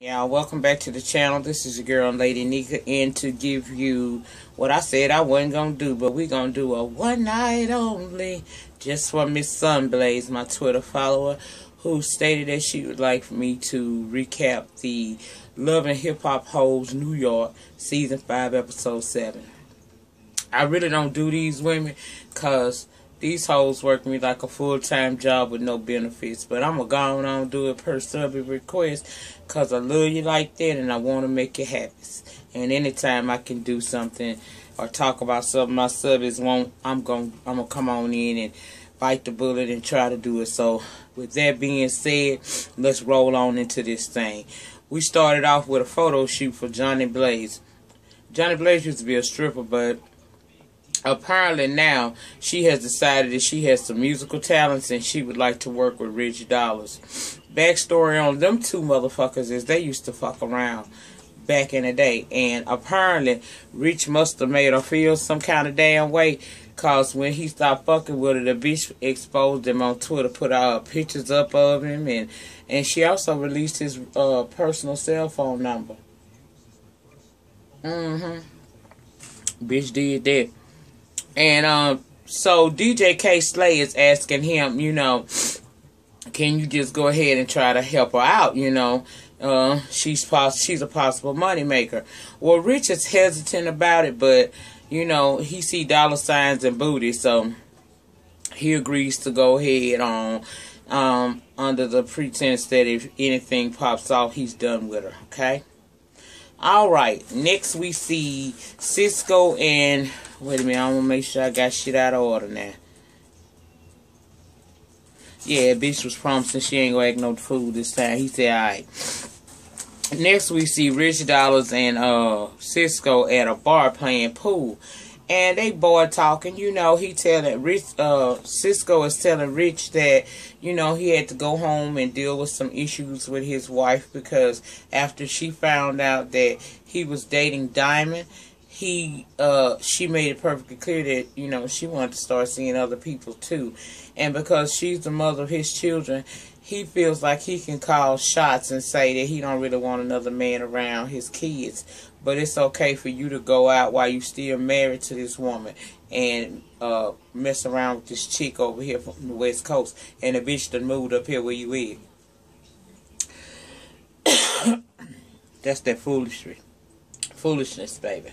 Yeah, welcome back to the channel. This is your girl, Lady Nika, and to give you what I said I wasn't going to do, but we're going to do a one night only just for Miss Sunblaze, my Twitter follower, who stated that she would like for me to recap the Love and Hip Hop Hoes New York Season 5, Episode 7. I really don't do these women because these hoes work me like a full-time job with no benefits. But I'm going to go on and do it per sub request because I love you like that and I want to make you happy. And anytime I can do something or talk about something my subbies want, I'm going to come on in and bite the bullet and try to do it. So with that being said, let's roll on into this thing. We started off with a photo shoot for Johnny Blaze. Johnny Blaze used to be a stripper, but apparently now she has decided that she has some musical talents and she would like to work with Rich Dollars. Backstory on them two motherfuckers is they used to fuck around back in the day, and apparently Rich must have made her feel some kind of damn way, cause when he stopped fucking with her, the bitch exposed him on Twitter, put out pictures up of him, and she also released his personal cell phone number. Bitch did that. And so DJ K Slay is asking him, can you just go ahead and try to help her out? She's a possible money maker. Well, Rich is hesitant about it, but he see dollar signs and booty, so he agrees to go ahead on under the pretense that if anything pops off, he's done with her. Okay. Alright, next we see Cisco and... Wait a minute, I want to make sure I got shit out of order now. Yeah, bitch was promising she ain't gonna act no fool this time. He said, alright. Next we see Rich Dollars and Cisco at a bar playing pool. And they boy talking, he telling Rich, Cisco is telling Rich that, he had to go home and deal with some issues with his wife because after she found out that he was dating Diamond, she made it perfectly clear that, she wanted to start seeing other people too. And because she's the mother of his children, he feels like he can call shots and say that he don't really want another man around his kids. But it's okay for you to go out while you still married to this woman and mess around with this chick over here from the West Coast. And the bitch done moved up here where you is. That's that foolishness, baby.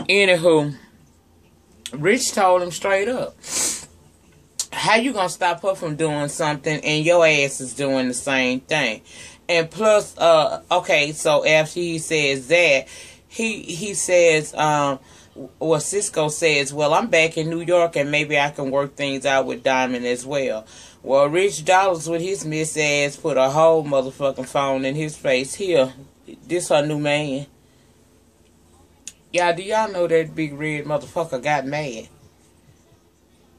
Anywho, Rich told him straight up, how you gonna stop her from doing something and your ass is doing the same thing? And plus, okay, so after he says that, he says, well, Cisco says, well, I'm back in New York and maybe I can work things out with Diamond as well. Well, Rich Dollars with his miss ass put a whole motherfucking phone in his face. Here, this her new man. Y'all, do y'all know that big red motherfucker got mad?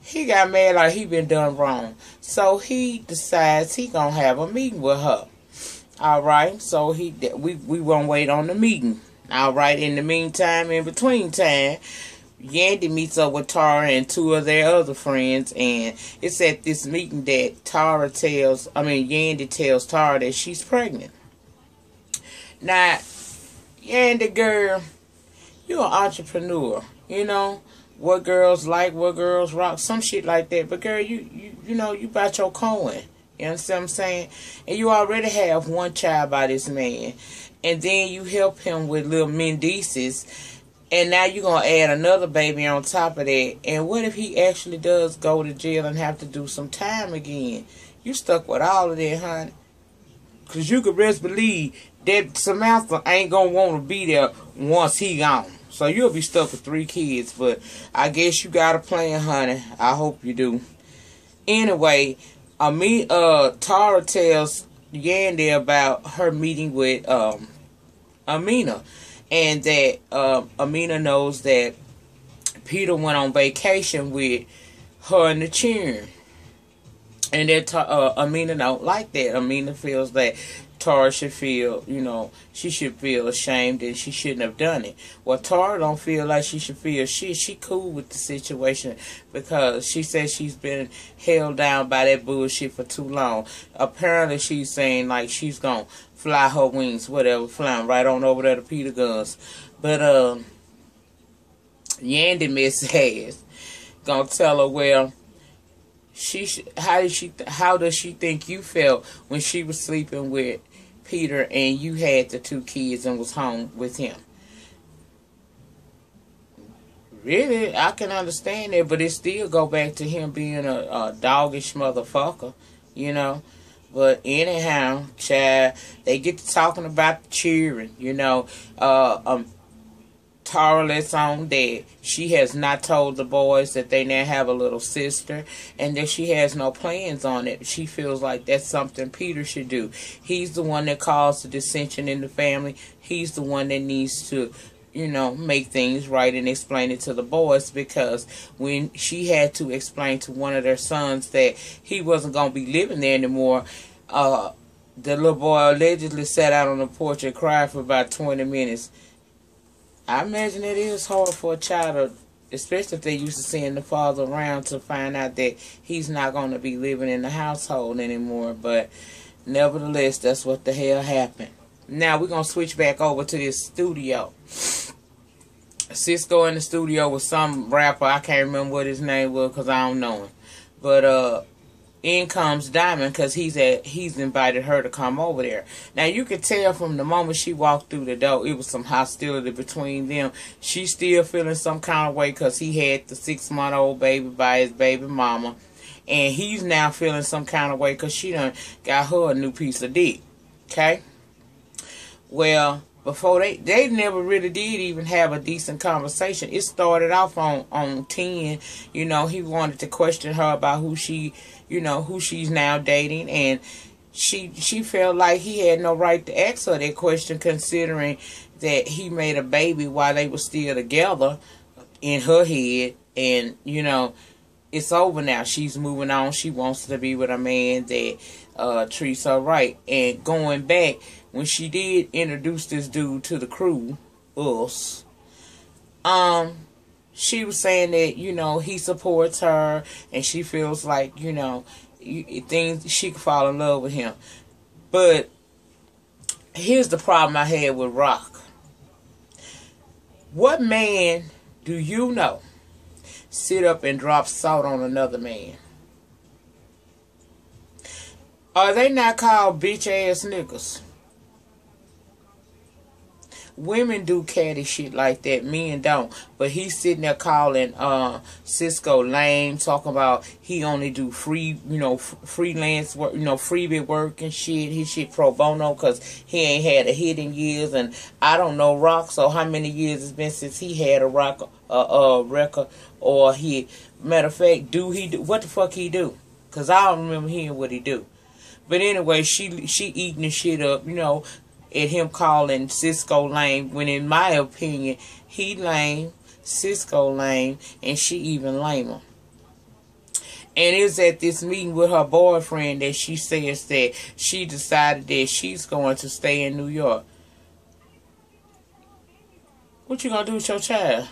He got mad like he been done wrong. So he decides he gonna have a meeting with her. Alright, so we won't wait on the meeting. Alright, in the meantime, in between time, Yandy meets up with Tara and two of their other friends, and it's at this meeting that Yandy tells Tara that she's pregnant. Now, Yandy girl, you're an entrepreneur, what girls like, what girls rock, some shit like that. But girl, you bought your coin. You understand what I'm saying? And you already have one child by this man. And then you help him with little mendices. And now you're going to add another baby on top of that. And what if he actually does go to jail and have to do some time again? You stuck with all of that, honey. Because you could best believe that Samantha ain't going to want to be there once he gone. So you'll be stuck with 3 kids. But I guess you got a plan, honey. I hope you do. Anyway, Tara tells Yandy about her meeting with Amina. And that Amina knows that Peter went on vacation with her and the children. And that Amina don't like that. Amina feels that Tara should feel, she should feel ashamed and she shouldn't have done it. Well, Tara don't feel like she should feel shit. She cool with the situation because she says she's been held down by that bullshit for too long. Apparently, she's saying like she's gonna fly her wings, whatever, flying right on over there to Peter Guns. But Yandy Miss ass gonna tell her, well, how does she think you felt when she was sleeping with Peter and you had the 2 kids and was home with him? Really, I can understand that, but it still go back to him being a doggish motherfucker, But anyhow, child, they get to talking about the children, Tara lets on that she has not told the boys that they now have a little sister and that she has no plans on it. She feels like that's something Peter should do. He's the one that caused the dissension in the family. He's the one that needs to, make things right and explain it to the boys, because when she had to explain to one of their sons that he wasn't going to be living there anymore, the little boy allegedly sat out on the porch and cried for about 20 minutes. I imagine it is hard for a child, especially if they're used to seeing the father around, to find out that he's not going to be living in the household anymore. But nevertheless, that's what the hell happened. Now we're going to switch back over to this studio. Cisco in the studio with some rapper. I can't remember what his name was because I don't know him. But in comes Diamond because he's invited her to come over there. Now you could tell from the moment she walked through the door, it was some hostility between them. She's still feeling some kind of way because he had the 6-month-old baby by his baby mama, and he's now feeling some kind of way because she done got her a new piece of dick. Okay. Well, before they never really did even have a decent conversation. It started off on 10. He wanted to question her about who she's now dating, and she felt like he had no right to ask her that question, considering that he made a baby while they were still together in her head. And it's over now. She's moving on. She wants to be with a man that treats her right. And going back, when she did introduce this dude to the crew, us, she was saying that, he supports her and she feels like, things, she could fall in love with him. But here's the problem I had with Rock. What man do you know sit up and drop salt on another man? Are they not called bitch ass niggas? Women do catty shit like that. Men don't. But he's sitting there calling Cisco lame, talking about he only do freelance work, freebie work and shit. His shit pro bono because he ain't had a hit in years. And I don't know Rock, so how many years it's been since he had a rock record or hit. Matter of fact, what the fuck he do? Because I don't remember hearing what he do. But anyway, she eating the shit up, at him calling Cisco lame, when in my opinion, he lame, Cisco lame, and she even lamer. And it's at this meeting with her boyfriend that she says that she decided that she's going to stay in New York. What you gonna do with your child?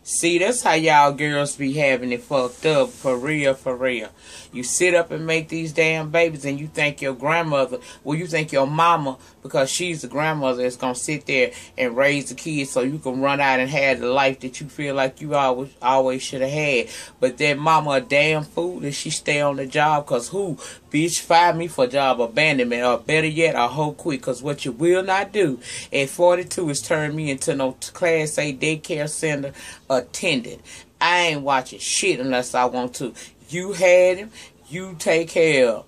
See, that's how y'all girls be having it fucked up, for real, for real. You sit up and make these damn babies and you think your grandmother, you think your mama, because she's the grandmother, is going to sit there and raise the kids so you can run out and have the life that you feel like you always should have had. But that mama a damn fool and she stay on the job because who? Bitch, fire me for job abandonment, or better yet, a hoe quit. Because what you will not do at 42 is turn me into no Class A daycare center attendant. I ain't watching shit unless I want to. You had him, you take care of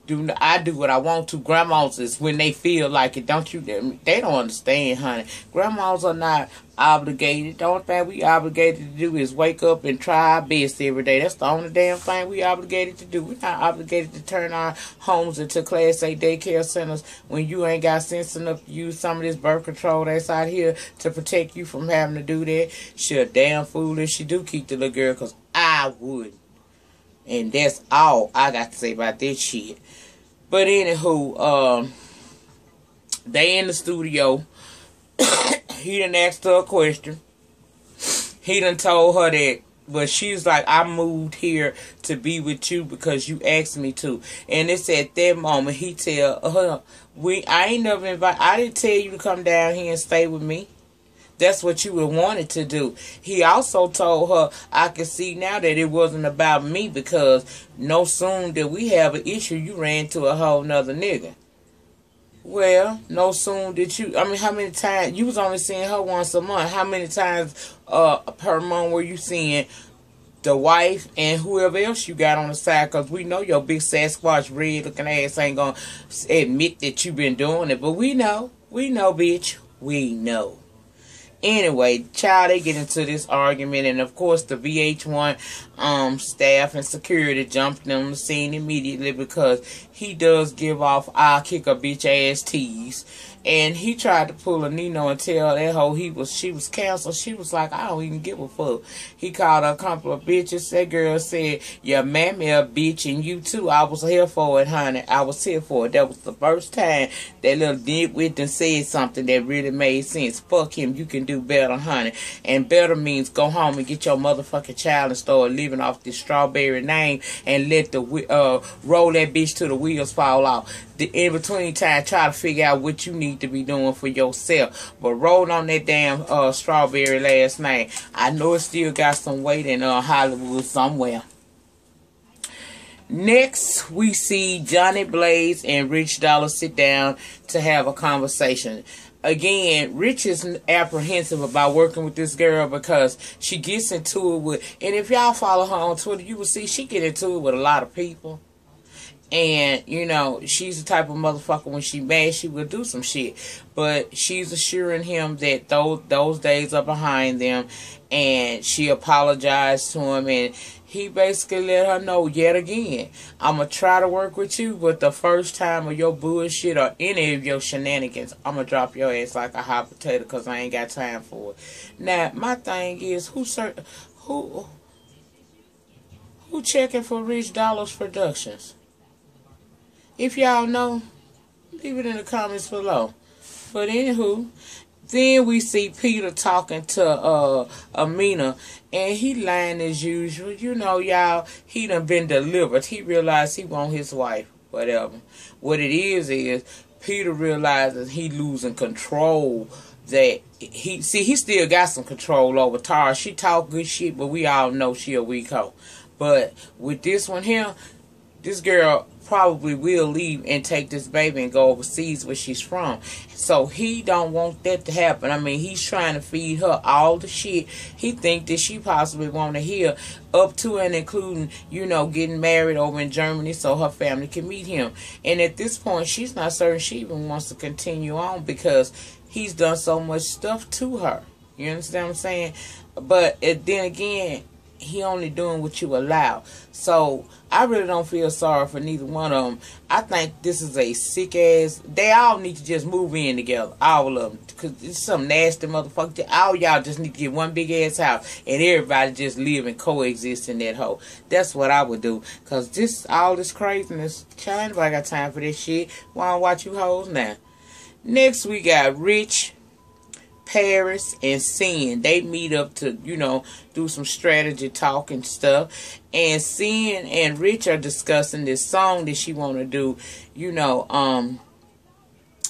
him. I do what I want to. Grandmas is when they feel like it, don't you? They don't understand, honey. Grandmas are not obligated. The only thing we obligated to do is wake up and try our best every day. That's the only damn thing we obligated to do. We're not obligated to turn our homes into Class A daycare centers when you ain't got sense enough to use some of this birth control that's out here to protect you from having to do that. She a damn fool if she do keep the little girl, because I wouldn't. And that's all I got to say about this shit. But anywho, they in the studio. He done asked her a question. He done told her that, but she's like, I moved here to be with you because you asked me to. And it's at that moment he tell her, I ain't never invited, I didn't tell you to come down here and stay with me. That's what you would wanted to do. He also told her, I can see now that it wasn't about me because no soon did we have an issue, you ran to a whole nother nigga. Well, no soon did you, I mean, how many times, you was only seeing her once a month. How many times per month were you seeing the wife and whoever else you got on the side? Because we know your big Sasquatch red looking ass ain't going to admit that you been doing it. But we know, bitch, we know. Anyway, child, they get into this argument, and of course the VH1 staff and security jumped on the scene immediately because he does give off I'll kick a bitch ass tease. And he tried to pull a Nino and tell that hoe she was canceled. She was like, I don't even give a fuck. He called her a couple of bitches. That girl said, your mammy a bitch and you too. I was here for it, honey. I was here for it. That was the first time that little nitwit done said something that really made sense. Fuck him. You can do better, honey. And better means go home and get your motherfucking child and start living off this strawberry name and let the roll that bitch till the wheels fall off. The in between time, try to figure out what you need to be doing for yourself. But roll on that damn strawberry last name. I know it still got some weight in Hollywood somewhere. Next, we see Johnny Blaze and Rich Dollar sit down to have a conversation. Again, Rich is apprehensive about working with this girl because she gets into it with, and if y'all follow her on Twitter, you will see she get into it with a lot of people. And, you know, she's the type of motherfucker when she mad, she will do some shit. But she's assuring him that those days are behind them. And she apologized to him. And he basically let her know yet again, I'm going to try to work with you. But the first time of your bullshit or any of your shenanigans, I'm going to drop your ass like a hot potato because I ain't got time for it. Now, my thing is, who checking for Rich Dollars Productions? If y'all know, leave it in the comments below. But anywho, then we see Peter talking to Amina, and he lying as usual. You know, y'all, he done been delivered. He realized he want his wife, whatever. What it is Peter realizes he losing control. That he still got some control over Tara. She talk good shit, but we all know she a weak hoe. But with this one here, this girl probably will leave and take this baby and go overseas where she's from. So he don't want that to happen. I mean, he's trying to feed her all the shit he think that she possibly want to hear, up to and including, you know, getting married over in Germany so her family can meet him. And at this point, she's not certain she even wants to continue on because he's done so much stuff to her. You understand what I'm saying? But then again, he only doing what you allow. So I really don't feel sorry for neither one of them. I think this is a sick ass. They all need to just move in together, all of them, because it's some nasty motherfucker. All y'all just need to get one big ass house and everybody just live and coexist in that hole. That's what I would do. Cause all this craziness, child, anybody got time for this shit? Wanna watch you hoes now? Next we got Rich, Paris, and Sin. They meet up to, you know, do some strategy talk and stuff. And Sin and Rich are discussing this song that she want to do, you know,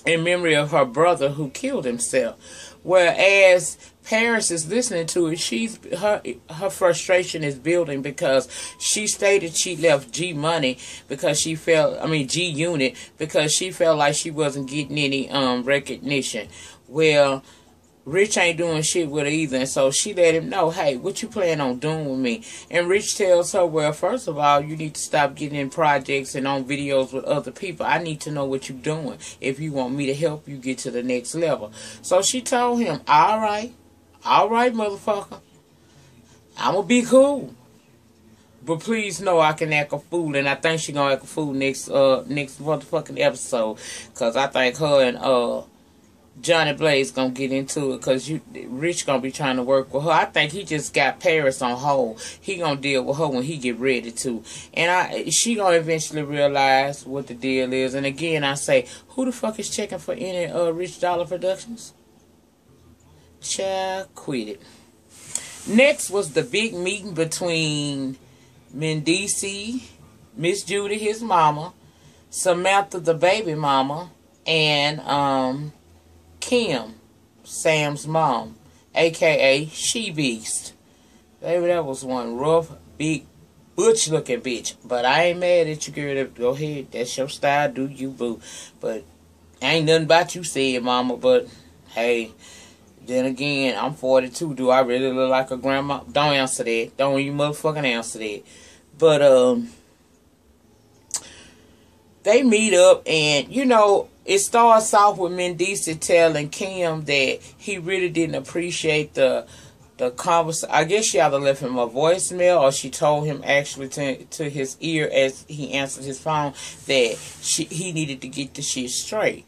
in memory of her brother who killed himself. Whereas Paris is listening to it, her frustration is building because she stated she left G Money because she felt, G Unit, because she felt like she wasn't getting any recognition. Well, Rich ain't doing shit with her either, and so she let him know, hey, what you plan on doing with me? And Rich tells her, well, first of all, you need to stop getting in projects and on videos with other people. I need to know what you're doing if you want me to help you get to the next level. So she told him, all right, motherfucker, I'm gonna be cool. But please know I can act a fool, and I think she gonna act a fool next motherfucking episode, because I think her and Johnny Blaze gonna get into it because Rich gonna be trying to work with her. I think he just got Paris on hold. He gonna deal with her when he get ready to, and she gonna eventually realize what the deal is. And again, I say, who the fuck is checking for any Rich Dollar Productions? Child, quit it. Next was the big meeting between Mendici, Miss Judy, his mama, Samantha, the baby mama, and Kim, Sam's mom, a.k.a. She-Beast. Baby, that was one rough, big, butch-looking bitch. But I ain't mad at you, girl. Go ahead. That's your style. Do you, boo. But ain't nothing about you said, mama. But, hey, then again, I'm 42. Do I really look like a grandma? Don't answer that. Don't you motherfucking answer that. But, they meet up and, you know, it starts off with Mendici telling Kim that he really didn't appreciate the conversation. I guess she either left him a voicemail or she told him actually to his ear as he answered his phone that he needed to get the shit straight.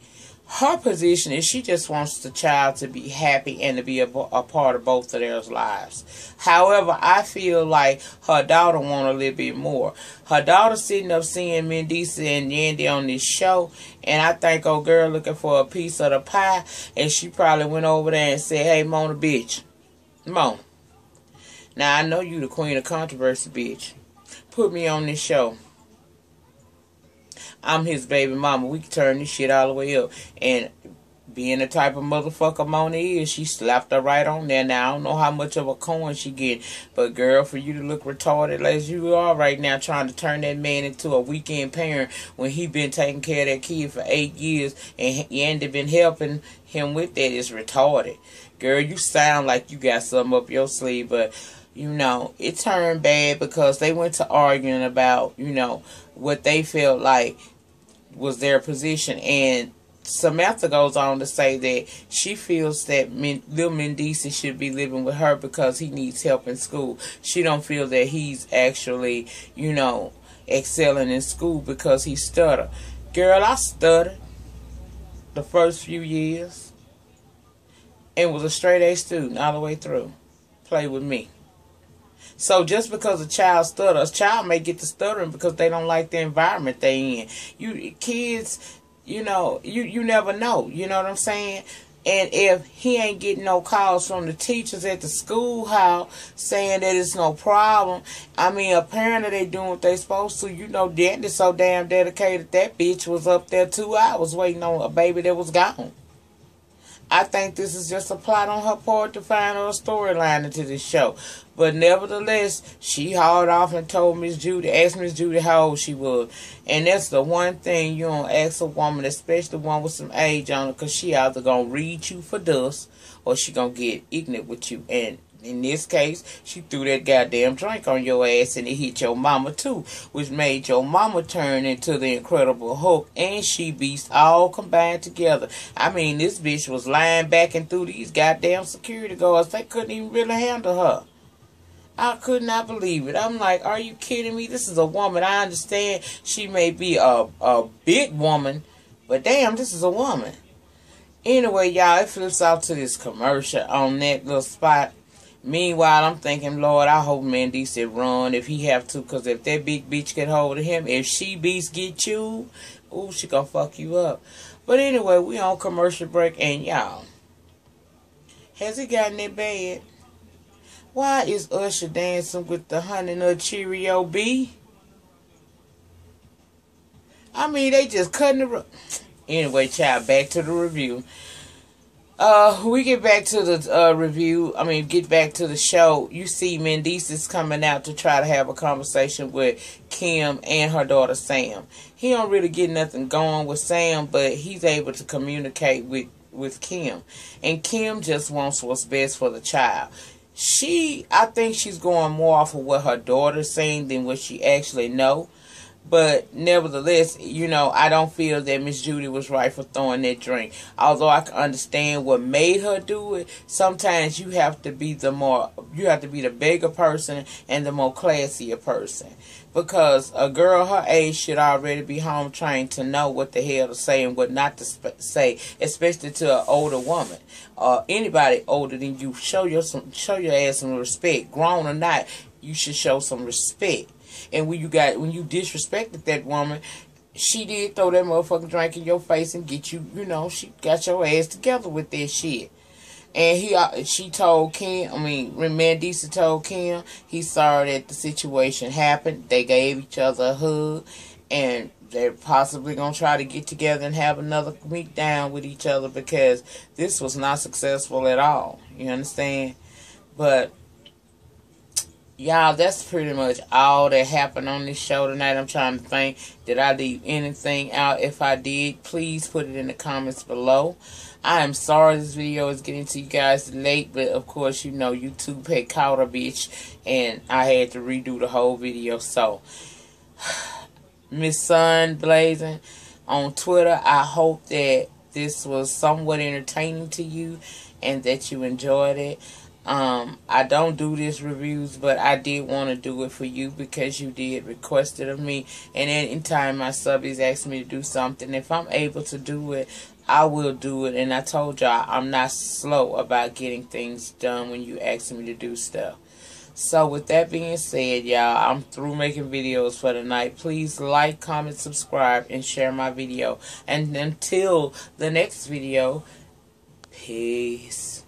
Her position is she just wants the child to be happy and to be a part of both of their lives. However, I feel like her daughter want a little bit more. Her daughter sitting up seeing Mendici and Yandy on this show, and I think old girl looking for a piece of the pie, and she probably went over there and said, "Hey, Mona, bitch. Mona. Now, I know you the queen of controversy, bitch. Put me on this show. I'm his baby mama. We can turn this shit all the way up." And being the type of motherfucker Mona is, she slapped her right on there. Now, I don't know how much of a coin she get. But, girl, for you to look retarded as you are right now trying to turn that man into a weekend parent when he been taking care of that kid for 8 years and you ain't been helping him with that is retarded. Girl, you sound like you got something up your sleeve, but, you know, it turned bad because they went to arguing about, you know, what they felt like was their position. And Samantha goes on to say that she feels that Lil Mendici should be living with her because he needs help in school. She don't feel that he's actually, you know, excelling in school because he stuttered. Girl, I stuttered the first few years and was a straight A student all the way through. Play with me. So just because a child stutters, a child may get to stuttering because they don't like the environment they in. Kids, you know, you never know. You know what I'm saying? And if he ain't getting no calls from the teachers at the schoolhouse saying that it's no problem, I mean, apparently they doing what they supposed to. You know, Danny's so damn dedicated. That bitch was up there 2 hours waiting on a baby that was gone. I think this is just a plot on her part to find her a storyline into this show. But nevertheless, she hauled off and told Miss Judy, asked Miss Judy how old she was. And that's the one thing you don't ask a woman, especially one with some age on her, because she either going to read you for dust or she going to get ignorant with you. And in this case, she threw that goddamn drink on your ass and it hit your mama too, which made your mama turn into the Incredible Hulk and She-Beast all combined together. I mean, this bitch was lying back and through these goddamn security guards. They couldn't even really handle her. I could not believe it. I'm like, are you kidding me? This is a woman. I understand she may be a big woman, but damn, this is a woman. Anyway, y'all, it flips out to this commercial on that little spot. Meanwhile, I'm thinking, Lord, I hope Mendici run if he have to, because if that big bitch get hold of him, if She-Beast get you, ooh, she gonna fuck you up. But anyway, we on commercial break, and y'all, has it gotten that bad? Why is Usher dancing with the Honey Nut Cheerio bee? I mean, they just cutting the... Anyway, child, back to the review. We get back to the review. I mean, get back to the show. You see Mendici's coming out to try to have a conversation with Kim and her daughter Sam. He don't really get nothing going with Sam, but he's able to communicate with Kim. And Kim just wants what's best for the child. I think she's going more off of what her daughter's saying than what she actually know. But nevertheless, you know, I don't feel that Miss Judy was right for throwing that drink. Although I can understand what made her do it, sometimes you have to be the bigger person and the more classier person. Because a girl her age should already be home trained to know what the hell to say and what not to say, especially to an older woman or anybody older than you. Show your ass some respect, grown or not. You should show some respect. And when you disrespected that woman, she did throw that motherfucking drink in your face and get you, you know, she got your ass together with that shit. And she told Kim, Mandisa told Kim, he's sorry that the situation happened. They gave each other a hug, and they're possibly going to try to get together and have another week down with each other because this was not successful at all. You understand? But y'all, that's pretty much all that happened on this show tonight. I'm trying to think, did I leave anything out? If I did, please put it in the comments below. I am sorry this video is getting to you guys late, but of course, you know, YouTube had caught a bitch, and I had to redo the whole video. So, Miss Sun Blazing on Twitter, I hope that this was somewhat entertaining to you and that you enjoyed it. I don't do this reviews, but I did want to do it for you because you did request it of me. And anytime my subbies ask me to do something, if I'm able to do it, I will do it. And I told y'all I'm not slow about getting things done when you ask me to do stuff. So with that being said, y'all, I'm through making videos for the night. Please like, comment, subscribe, and share my video. And until the next video, peace.